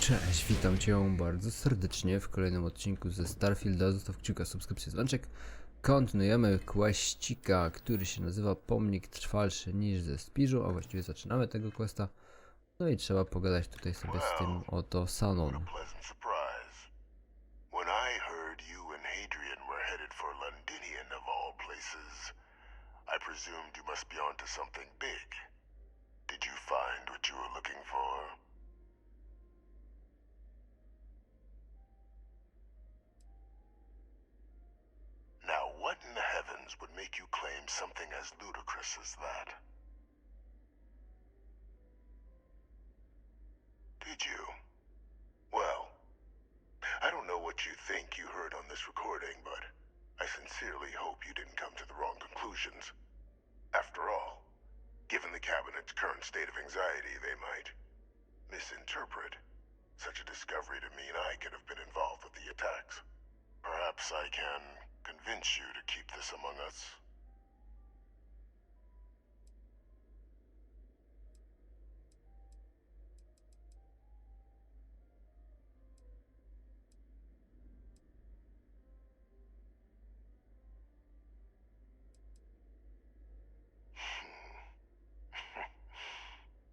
Cześć, witam Cię bardzo serdecznie w kolejnym odcinku ze Starfielda. Zostaw kciuka, subskrypcję, dzwoneczek. Kontynuujemy questika, który się nazywa Pomnik trwalszy niż ze spiżu, a właściwie zaczynamy tego questa. No i trzeba pogadać tutaj sobie z tym oto Sanon. I presumed you must be onto something big. Did you find what you were looking for? Now, what in the heavens would make you claim something as ludicrous as that? Did you? Well, I don't know what you think you heard on this recording, but I sincerely hope you didn't come to the wrong conclusions. After all, given the Cabinet's current state of anxiety, they might misinterpret such a discovery to mean I could have been involved with the attacks. Perhaps I can convince you to keep this among us.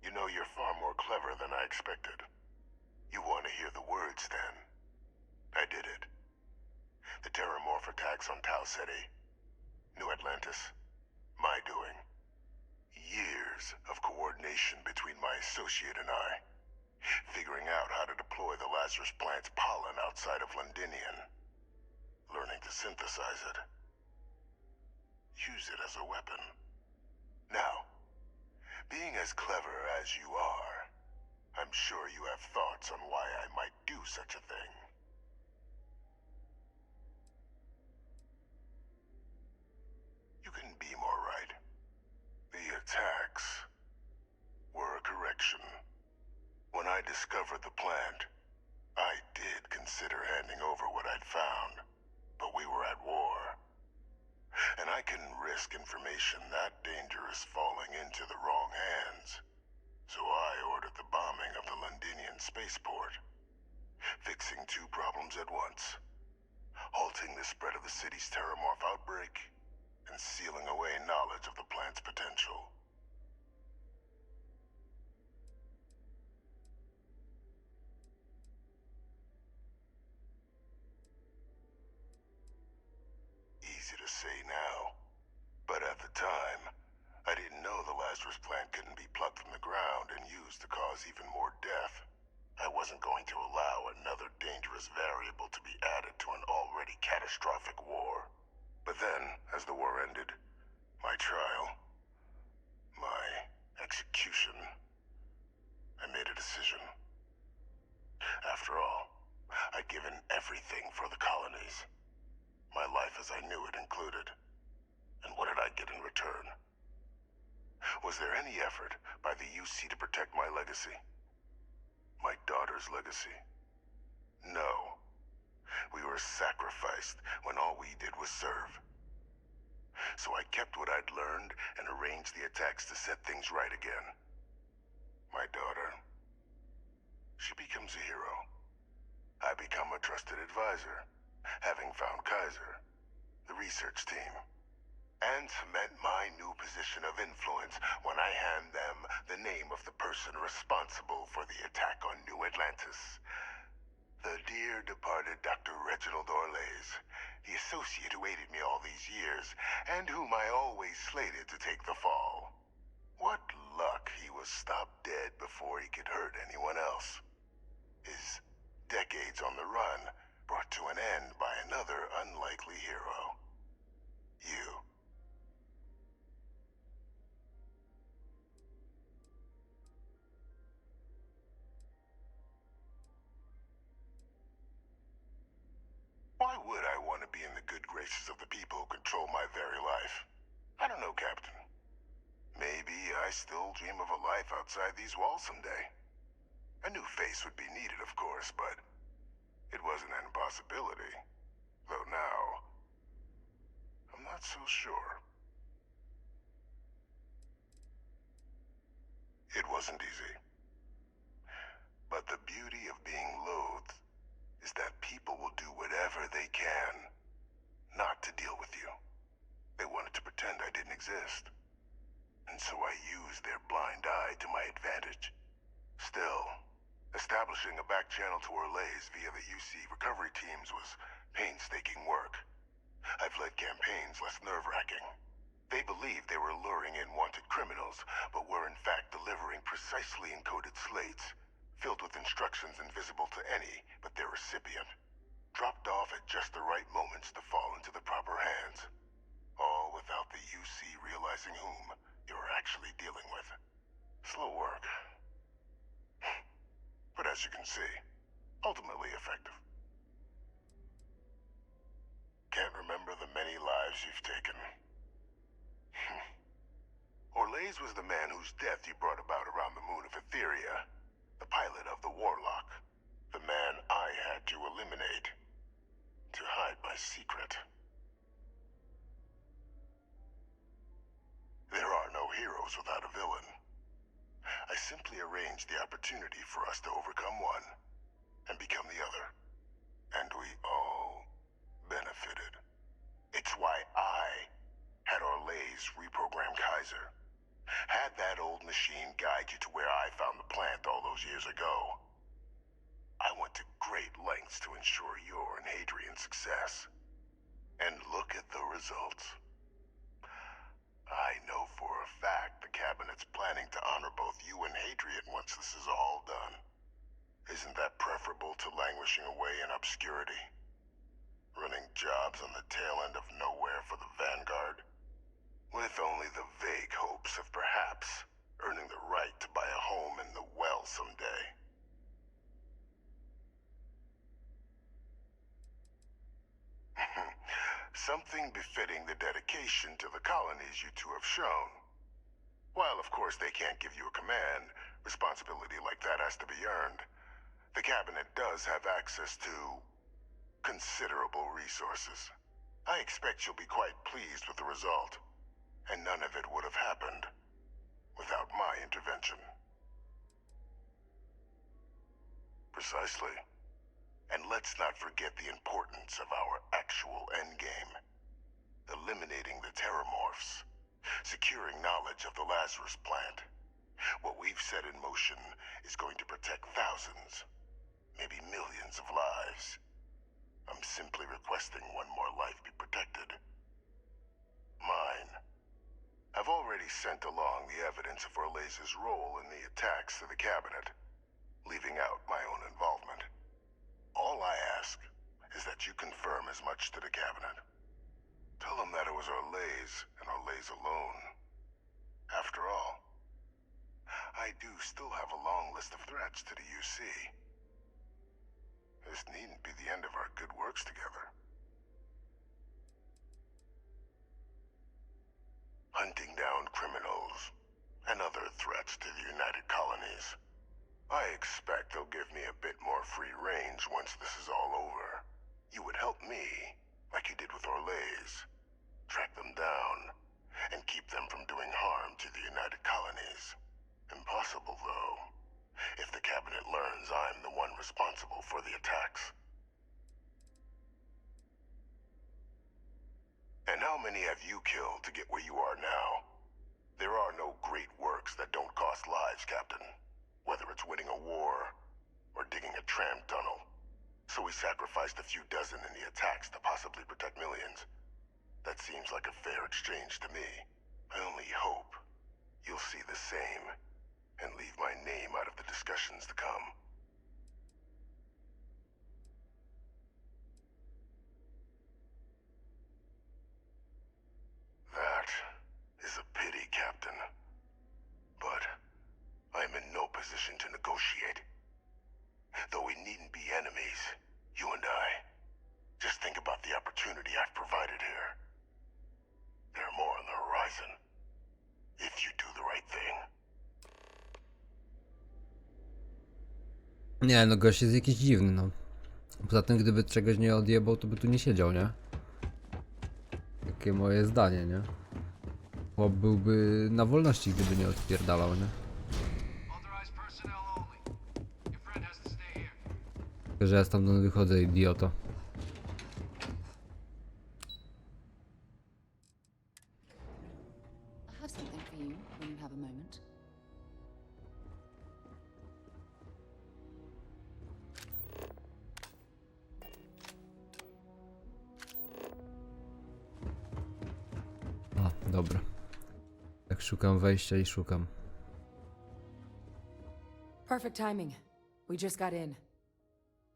You know, you're far more clever than I expected. You want to hear the words, then? I did it. The Terramorph attacks on Tau Ceti, New Atlantis, my doing. Years of coordination between my associate and I, figuring out how to deploy the Lazarus plant's pollen outside of Londinian, learning to synthesize it, use it as a weapon. Now, being as clever as you are, I'm sure you have thoughts on why I might do such a thing. You couldn't be more right. The attacks were a correction. When I discovered the plant, I did consider handing over what I'd found, but we were at war. And I couldn't risk information that dangerous falling into the wrong hands. So I ordered the bombing of the Londinian spaceport, fixing two problems at once, halting the spread of the city's Terramorph outbreak, and sealing away knowledge of the plant's potential. Easy to say now, but at the time, I didn't know the Lazarus plant couldn't be plucked from the ground and used to cause even more death. I wasn't going to allow another dangerous variable to be added to an already catastrophic war. But then, as the war ended, my trial, my execution, I made a decision. After all, I'd given everything for the colonies. My life as I knew it included. And what did I get in return? Was there any effort by the UC to protect my legacy? My daughter's legacy? No. We were sacrificed when all we did was serve. So I kept what I'd learned and arranged the attacks to set things right again. My daughter, she becomes a hero. I become a trusted advisor, having found Kaiser, the research team, and cement my new position of influence when I hand them the name of the person responsible for the attack on New Atlantis. The dear departed Dr. Reginald Orlays, the associate who aided me all these years, and whom I always slated to take the fall. What luck he was stopped dead before he could hurt anyone else. His decades on the run brought to an end by another unlikely hero. You. Why would I want to be in the good graces of the people who control my very life? I don't know, Captain. Maybe I still dream of a life outside these walls someday. A new face would be needed, of course, but it wasn't an impossibility. Though now, I'm not so sure. It wasn't easy. But the beauty of being is that people will do whatever they can not to deal with you. They wanted to pretend I didn't exist. And so I used their blind eye to my advantage. Still, establishing a back channel to Orlays via the UC recovery teams was painstaking work. I've led campaigns less nerve-wracking. They believed they were luring in wanted criminals, but were in fact delivering precisely encoded slates, filled with instructions invisible to any but their recipient, dropped off at just the right moments to fall into the proper hands. All without the UC realizing whom you're actually dealing with. Slow work. But as you can see, ultimately effective. Can't remember the many lives you've taken. Orlays was the man whose death you brought about around the moon of Etheria, the pilot of the Warlock, the man I had to eliminate, to hide my secret. There are no heroes without a villain. I simply arranged the opportunity for us to overcome one and become the other. And we all benefited. It's why I had Orlays reprogram Kaiser. Had that old machine guide you to where I found the plant all those years ago. I went to great lengths to ensure your and Hadrian's success. And look at the results. I know for a fact the Cabinet's planning to honor both you and Hadrian once this is all done. Isn't that preferable to languishing away in obscurity? Running jobs on the tail end of nowhere for the Vanguard? With only the vague hopes of perhaps earning the right to buy a home in the well someday. Something befitting the dedication to the colonies you two have shown. While of course they can't give you a command, responsibility like that has to be earned. The Cabinet does have access to considerable resources. I expect you'll be quite pleased with the result, and none of it would have happened without my intervention. Precisely. And let's not forget the importance of our actual endgame. Eliminating the Terramorphs. Securing knowledge of the Lazarus plant. What we've set in motion is going to protect thousands, maybe millions of lives. I'm simply requesting one more life be protected. Mine. I've already sent along the evidence of Orlays' role in the attacks to the Cabinet, leaving out my own involvement. All I ask is that you confirm as much to the Cabinet. Tell them that it was Orlays and Orlays alone. After all, I do still have a long list of threats to the UC. This needn't be the end of our good works together. Hunting down criminals and other threats to the United Colonies. I expect they'll give me a bit more free range once this is all over. You would help me, like you did with Orlays. Track them down, and keep them from doing harm to the United Colonies. Impossible, though, if the Cabinet learns I'm the one responsible for the attacks. And how many have you killed to get where you are now? There are no great works that don't cost lives, Captain. Whether it's winning a war, or digging a tram tunnel. So we sacrificed a few dozen in the attacks to possibly protect millions. That seems like a fair exchange to me. I only hope you'll see the same, and leave my name out of the discussions to come. That is a pity, Captain. But I'm in no position to negotiate. Though we needn't be enemies, you and I. Just think about the opportunity I've provided here. There are more on the horizon. If you do the right thing. Nie, no gość jest jakiś dziwny, no. Poza tym, gdyby czegoś nie odjebał, to by tu nie siedział, nie? Takie moje zdanie, nie? Chłop byłby na wolności, gdyby nie odpierdalał, nie? Tylko, że ja stamtąd wychodzę, idioto. I have something for you when you have a moment. A, dobra. Tak szukam wejścia i szukam. Perfect timing. We just got in.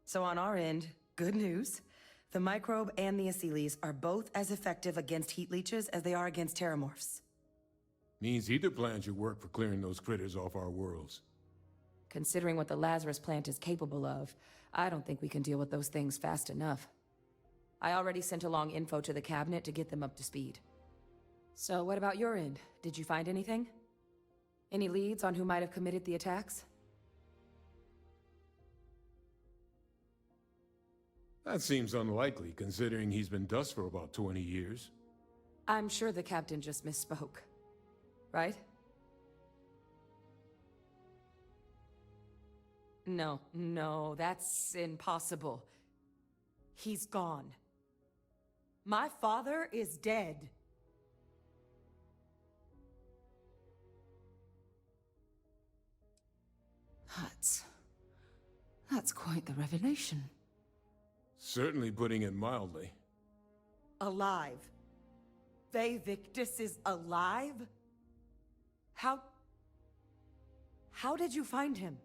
So on our end, good news. The microbe and the acyles are both as effective against heat leeches as they are against terramorphs. Means either plan should work for clearing those critters off our worlds. Considering what the Lazarus plant is capable of, I don't think we can deal with those things fast enough. I already sent along info to the cabinet to get them up to speed. So what about your end? Did you find anything? Any leads on who might have committed the attacks? That seems unlikely, considering he's been dust for about 20 years. I'm sure the captain just misspoke. Right? No, that's impossible. He's gone. My father is dead. That's quite the revelation. Certainly putting it mildly. Alive. They Victus is alive? How did you find him?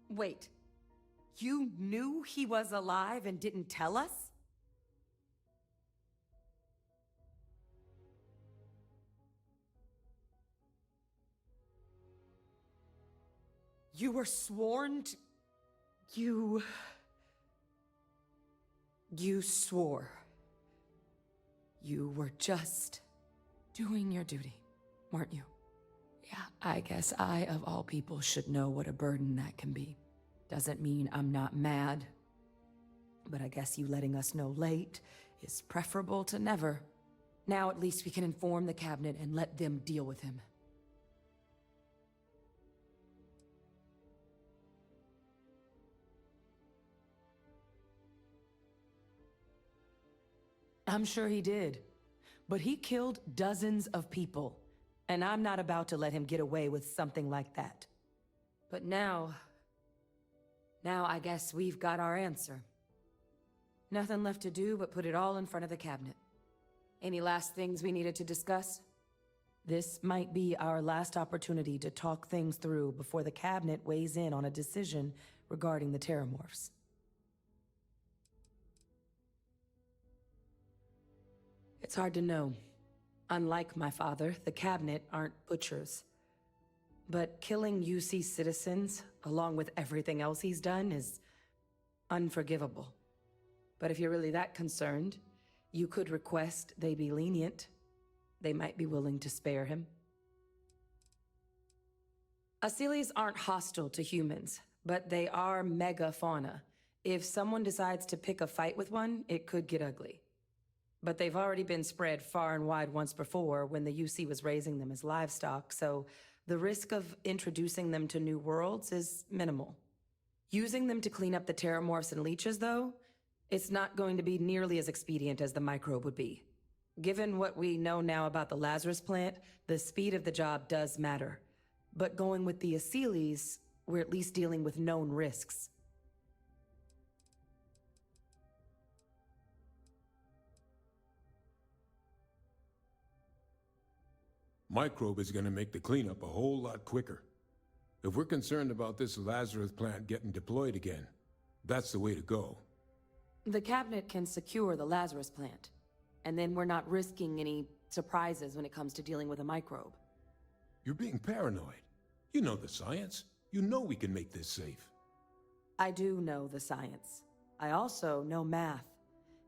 Wait. You knew he was alive and didn't tell us? You were sworn to... You swore. You were just doing your duty, weren't you? Yeah, I guess I, of all people, should know what a burden that can be. Doesn't mean I'm not mad. But I guess you letting us know late is preferable to never. Now at least we can inform the cabinet and let them deal with him. I'm sure he did. But he killed dozens of people. And I'm not about to let him get away with something like that. But now I guess we've got our answer. Nothing left to do but put it all in front of the cabinet. Any last things we needed to discuss? This might be our last opportunity to talk things through before the cabinet weighs in on a decision regarding the terramorphs. It's hard to know. Unlike my father, the cabinet aren't butchers. But killing UC citizens, along with everything else he's done, is unforgivable. But if you're really that concerned, you could request they be lenient. They might be willing to spare him. Acyles aren't hostile to humans, but they are megafauna. If someone decides to pick a fight with one, it could get ugly. But they've already been spread far and wide once before when the UC was raising them as livestock, so the risk of introducing them to new worlds is minimal. Using them to clean up the terramorphs and leeches, though, it's not going to be nearly as expedient as the microbe would be. Given what we know now about the Lazarus plant, the speed of the job does matter. But going with the acyles, we're at least dealing with known risks. Microbe is gonna make the cleanup a whole lot quicker. If we're concerned about this Lazarus plant getting deployed again, that's the way to go. The cabinet can secure the Lazarus plant, and then we're not risking any surprises when it comes to dealing with a microbe. You're being paranoid. You know the science. You know we can make this safe. I do know the science. I also know math,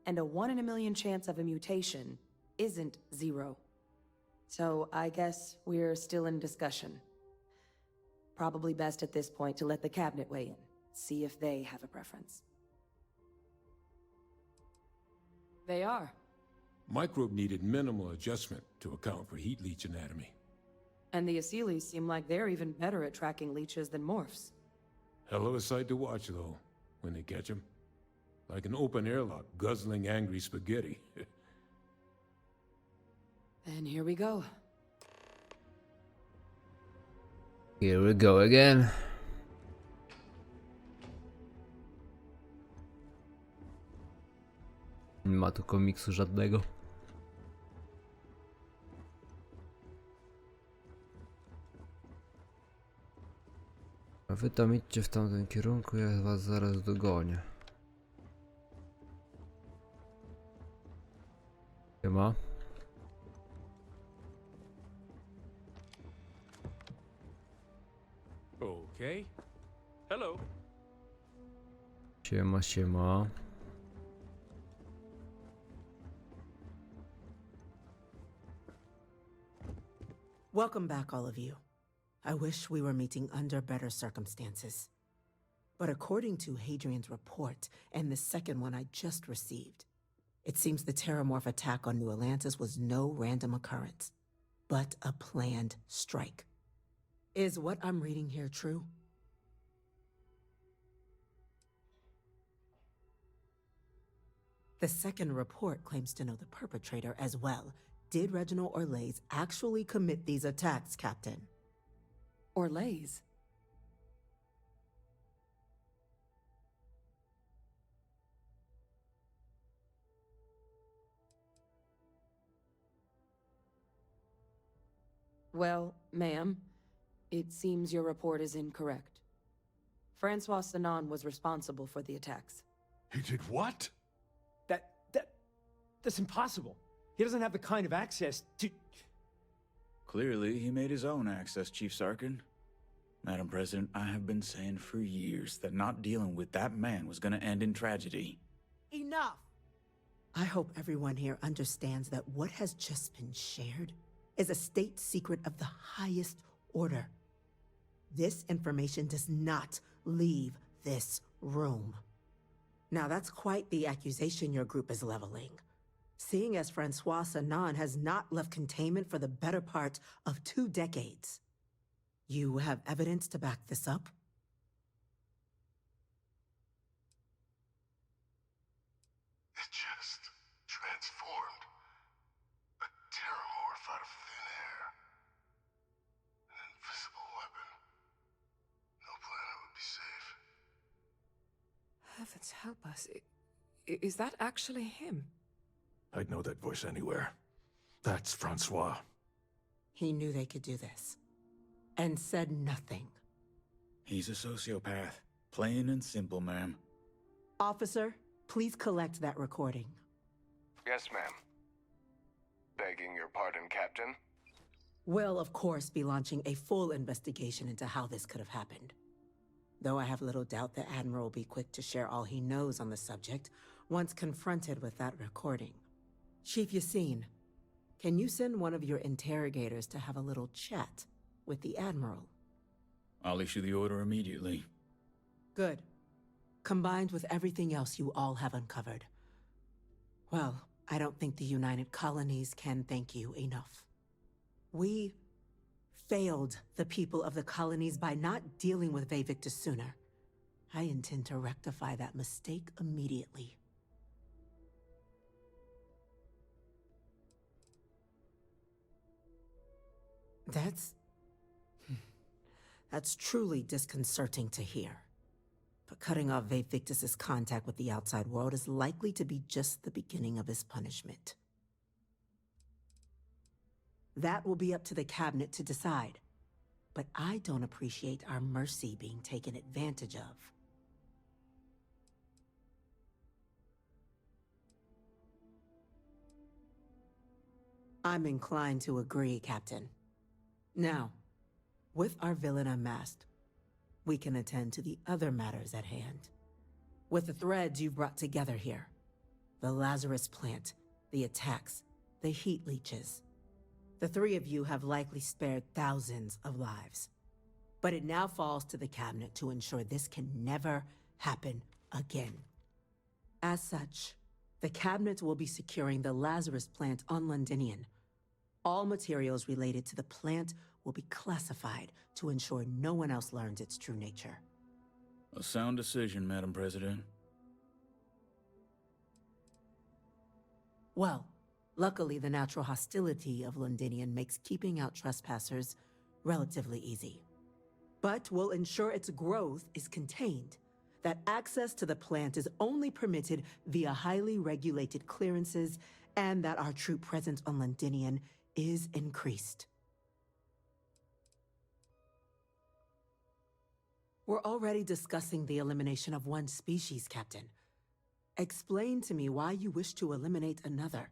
and a 1 in a million chance of a mutation isn't 0. So I guess we're still in discussion. Probably best at this point to let the cabinet weigh in, see if they have a preference. They are. Microbe needed minimal adjustment to account for heat leech anatomy. And the Aseles seem like they're even better at tracking leeches than morphs. Hell of a sight to watch, though, when they catch 'em. Like an open airlock guzzling angry spaghetti. And here we go. Here we go again. Nie ma tu komiksu żadnego. A wy tam idźcie w tamtym kierunku, ja was zaraz dogonię. Siema. Okay. Hello. Siema, siema. Welcome back, all of you. I wish we were meeting under better circumstances. But according to Hadrian's report and the second one I just received, it seems the Terramorph attack on New Atlantis was no random occurrence, but a planned strike. Is what I'm reading here true? The second report claims to know the perpetrator as well. Did Reginald Orlays actually commit these attacks, Captain? Orlays. Well, ma'am, it seems your report is incorrect. Francois Sanon was responsible for the attacks. He did what? That's impossible. He doesn't have the kind of access to... Clearly, he made his own access, Chief Sarkin. Madam President, I have been saying for years that not dealing with that man was gonna end in tragedy. Enough! I hope everyone here understands that what has just been shared is a state secret of the highest order. This information does not leave this room. Now that's quite the accusation your group is leveling. Seeing as Francois Sanon has not left containment for the better part of 2 decades. You have evidence to back this up? It just transformed. A terramorph out of thin air. An invisible weapon. No planet would be safe. Heavens help us. Is that actually him? I'd know that voice anywhere. That's Francois. He knew they could do this. And said nothing. He's a sociopath. Plain and simple, ma'am. Officer, please collect that recording. Yes, ma'am. Begging your pardon, Captain. We'll, of course, be launching a full investigation into how this could have happened. Though I have little doubt the Admiral will be quick to share all he knows on the subject once confronted with that recording. Chief Yassine, can you send one of your interrogators to have a little chat with the Admiral? I'll issue the order immediately. Good. Combined with everything else you all have uncovered. Well, I don't think the United Colonies can thank you enough. We failed the people of the colonies by not dealing with Vevictus sooner. I intend to rectify that mistake immediately. That's truly disconcerting to hear. But cutting off Vevictus's contact with the outside world is likely to be just the beginning of his punishment. That will be up to the cabinet to decide. But I don't appreciate our mercy being taken advantage of. I'm inclined to agree, Captain. Now, with our villain unmasked, we can attend to the other matters at hand. With the threads you've brought together here, the Lazarus plant, the attacks, the heat leeches, the 3 of you have likely spared thousands of lives. But it now falls to the cabinet to ensure this can never happen again. As such, the cabinet will be securing the Lazarus plant on Londinian. All materials related to the plant will be classified to ensure no one else learns its true nature. A sound decision, Madam President. Well, luckily the natural hostility of Londinian makes keeping out trespassers relatively easy. But we'll ensure its growth is contained, that access to the plant is only permitted via highly regulated clearances, and that our troop presence on Londinian is increased. We're already discussing the elimination of one species, Captain. Explain to me why you wish to eliminate another.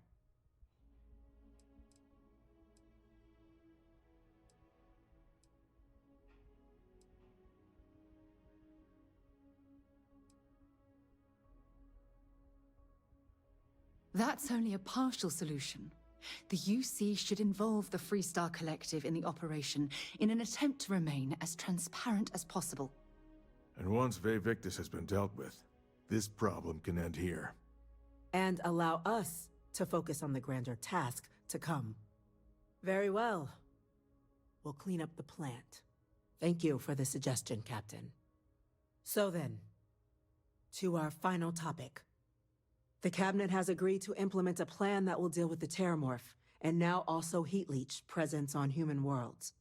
That's only a partial solution. The UC should involve the Freestar Collective in the operation in an attempt to remain as transparent as possible. And once Victus has been dealt with, this problem can end here. And allow us to focus on the grander task to come. Very well. We'll clean up the plant. Thank you for the suggestion, Captain. So then, to our final topic. The Cabinet has agreed to implement a plan that will deal with the Terramorph, and now also Heat Leech presence on human worlds.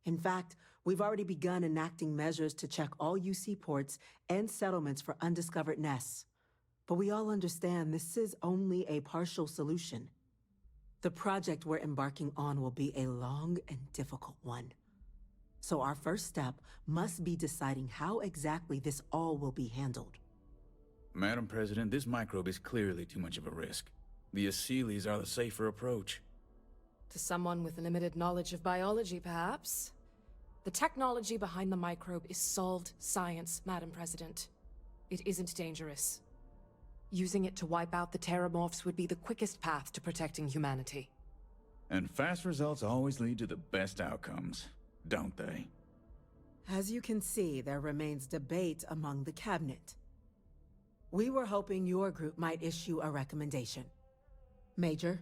In fact, we've already begun enacting measures to check all UC ports and settlements for undiscovered nests. But we all understand this is only a partial solution. The project we're embarking on will be a long and difficult one. So our first step must be deciding how exactly this all will be handled. Madam President, this microbe is clearly too much of a risk. The Aseles are the safer approach. To someone with limited knowledge of biology, perhaps. The technology behind the microbe is solved science, Madam President. It isn't dangerous. Using it to wipe out the Terramorphs would be the quickest path to protecting humanity. And fast results always lead to the best outcomes, don't they? As you can see, there remains debate among the Cabinet. We were hoping your group might issue a recommendation. Major?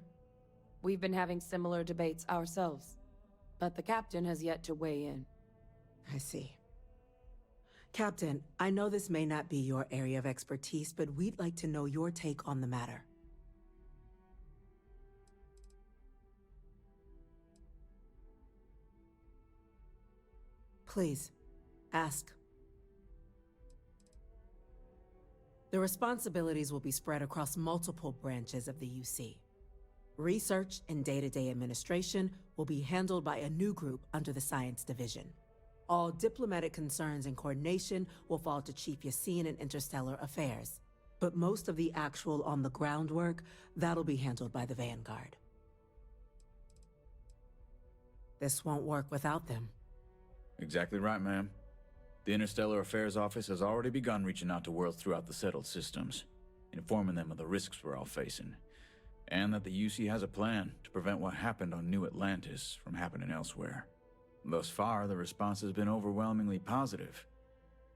We've been having similar debates ourselves, but the Captain has yet to weigh in. I see. Captain, I know this may not be your area of expertise, but we'd like to know your take on the matter. Please, ask. The responsibilities will be spread across multiple branches of the UC. Research and day-to-day administration will be handled by a new group under the Science Division. All diplomatic concerns and coordination will fall to Chief Yassine and Interstellar Affairs. But most of the actual on-the-ground work, that'll be handled by the Vanguard. This won't work without them. Exactly right, ma'am. The Interstellar Affairs Office has already begun reaching out to worlds throughout the settled systems, informing them of the risks we're all facing, and that the UC has a plan to prevent what happened on New Atlantis from happening elsewhere. Thus far, the response has been overwhelmingly positive.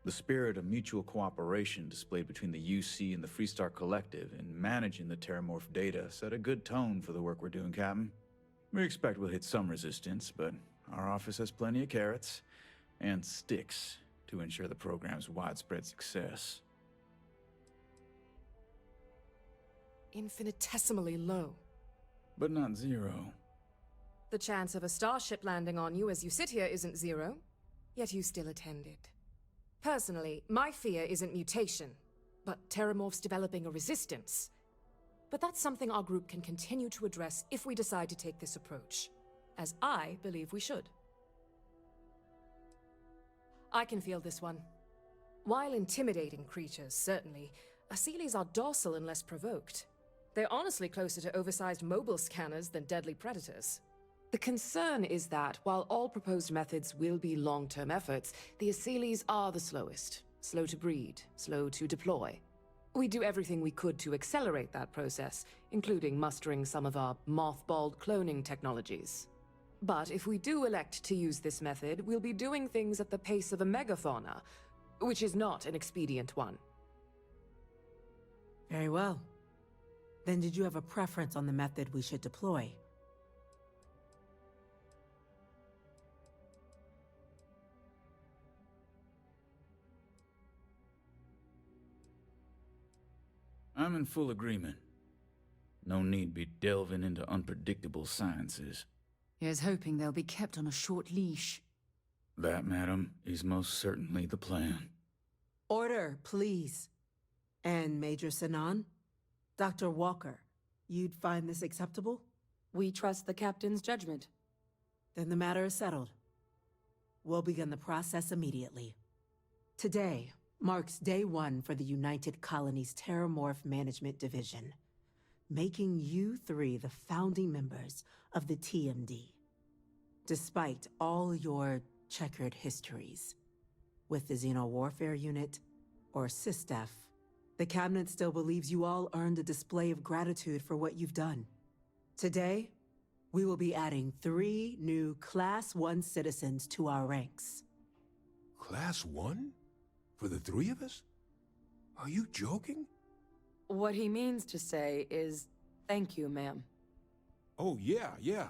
The spirit of mutual cooperation displayed between the UC and the Freestar Collective in managing the Terramorph data set a good tone for the work we're doing, Captain. We expect we'll hit some resistance, but our office has plenty of carrots and sticks to ensure the program's widespread success. Infinitesimally low. But not zero. The chance of a starship landing on you as you sit here isn't zero, yet you still attended. Personally, my fear isn't mutation, but Terramorphs developing a resistance. But that's something our group can continue to address if we decide to take this approach, as I believe we should. I can feel this one. While intimidating creatures, certainly, Aseles are docile and less provoked. They're honestly closer to oversized mobile scanners than deadly predators. The concern is that, while all proposed methods will be long-term efforts, the Aseles are the slowest. Slow to breed, slow to deploy. We do everything we could to accelerate that process, including mustering some of our mothballed cloning technologies. But if we do elect to use this method, we'll be doing things at the pace of a megafauna, which is not an expedient one. Very well. Then did you have a preference on the method we should deploy? I'm in full agreement. No need be delving into unpredictable sciences. Here's hoping they'll be kept on a short leash. That, madam, is most certainly the plan. Order, please. And Major Sinan? Dr. Walker, you'd find this acceptable? We trust the captain's judgment. Then the matter is settled. We'll begin the process immediately. Today marks day one for the United Colonies Terramorph Management Division, making you three the founding members of the TMD. Despite all your checkered histories with the Xeno-Warfare Unit or SysDef, the Cabinet still believes you all earned a display of gratitude for what you've done. Today, we will be adding 3 new Class 1 citizens to our ranks. Class 1? For the 3 of us? Are you joking? What he means to say is, thank you, ma'am. Oh, yeah.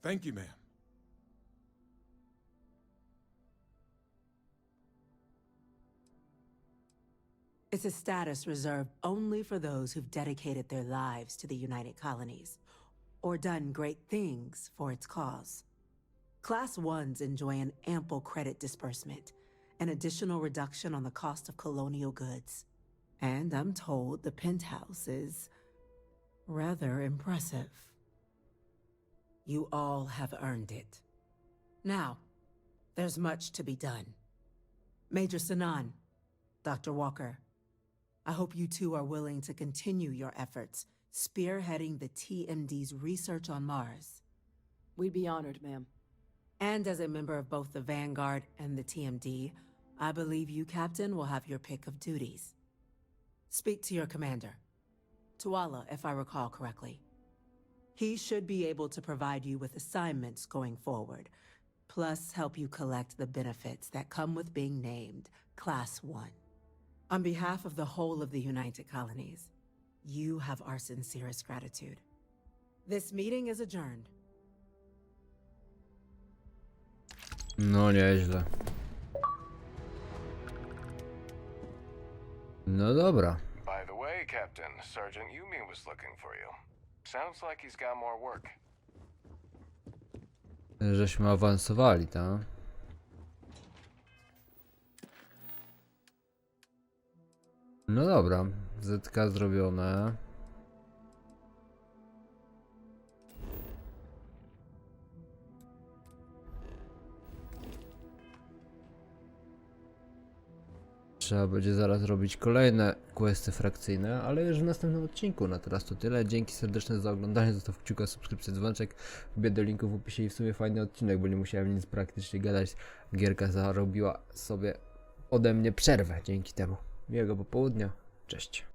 Thank you, ma'am. It's a status reserved only for those who've dedicated their lives to the United Colonies, or done great things for its cause. Class 1s enjoy an ample credit disbursement, an additional reduction on the cost of colonial goods. And I'm told the penthouse is rather impressive. You all have earned it. Now, there's much to be done. Major Sinan, Dr. Walker, I hope you two are willing to continue your efforts spearheading the TMD's research on Mars. We'd be honored, ma'am. And as a member of both the Vanguard and the TMD, I believe you, Captain, will have your pick of duties. Speak to your commander, Tuala, if I recall correctly. He should be able to provide you with assignments going forward, plus help you collect the benefits that come with being named Class 1. On behalf of the whole of the United Colonies, you have our sincerest gratitude. This meeting is adjourned. No nieźle. No dobra. By the way, Captain, Sergeant Yumi was looking for you. Sounds like he's got more work. Żeśmy awansowali, tak? No dobra, ZK zrobione. Trzeba będzie zaraz robić kolejne questy frakcyjne, ale już w następnym odcinku. Na teraz to tyle. Dzięki serdeczne za oglądanie. Zostaw kciuka, subskrypcję, dzwoneczek. Wbiję do linku w opisie i w sumie fajny odcinek, bo nie musiałem nic praktycznie gadać. Gierka zarobiła sobie ode mnie przerwę dzięki temu. Miłego popołudnia. Cześć.